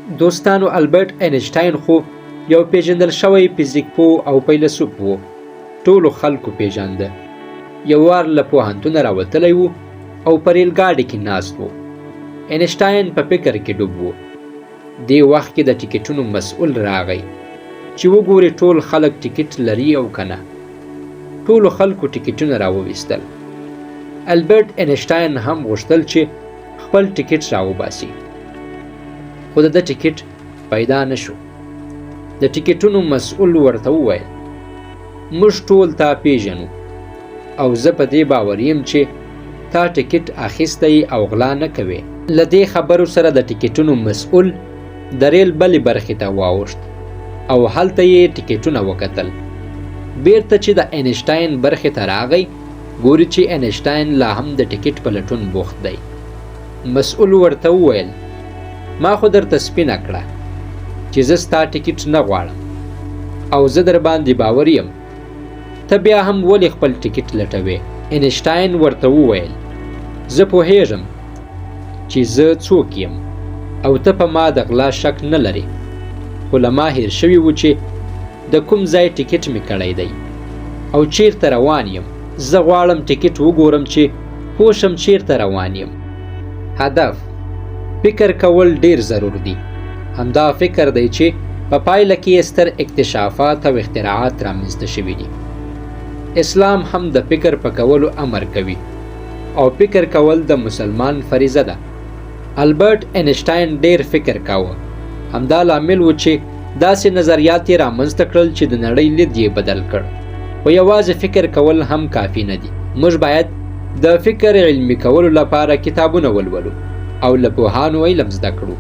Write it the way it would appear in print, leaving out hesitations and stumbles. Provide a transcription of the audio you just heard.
دوستانو، البرټ اینشټاین خو یو پیژندل شوی فزیک پوه او فیلسوف و. ټولو خلکو پیژانده. یو وار له پوهنتونه راوتلی و او په ریل ګاډي کې ناست و. اینشټاین په فکر کې ډوب و. دې وخت کې د ټیکټونو مسؤل راغی چې وګوري ټول خلک ټیکټ لري او کنه. ټولو خلکو ټیکټونه راوویستل. البرټ اینشټاین هم غوښتل چې خپل ټیکټ راوباسي، خو د ټیکټ پیدا نشو. د ټیکټونو مسؤل ورته وویل موږ ټول تا پیژنو او زه په دې باور یم چې تا ټیکټ اخیستی او غلا نه کوې. له دې خبرو سره د ټیکټونو مسؤل د ریل بلې برخې ته واوښت او هلته یې ټیکټونه وکتل. بیرته چې د اینشټاین برخې ته راغی، ګوري چې اینشټاین لا هم د ټیکټ په لټون بوخت دی. مسؤل ورته وویل ما خو درته سپینه کړه چې زه ستا ټیکټ نه غواړم او زه در باندې باور یم، ته بیا هم ولې خپل ټیکټ لټوې؟ اینشټاین ورته وویل زه پوهیږم چې زه څوک یم او ته په ما د غلا شک نه لرې، خو له ما هیر شوي و چې د کوم ځای ټیکټ مې کړی دی او چیرته روان یم. زه غواړم ټیکټ وګورم چې پوه شم چیرته روان یم. هدف فکر کول ډیر ضرور دي. همدا فکر دی چې په پایله کې ستر اکتشافات او اختراعات رامنځته شوي دي. اسلام هم د فکر په کولو امر کوي او فکر کول د مسلمان فریضه ده. البرټ اینشټاین ډیر فکر کاوه. همدا لامل و چې داسې نظریات یې رامنځته کړل چې د نړۍ لید یې بدل کړ. خو یوازې فکر کول هم کافي نه دي. موږ باید د فکر علمي کولو لپاره کتابونه ولولو او له پوهانو علم زده کړو.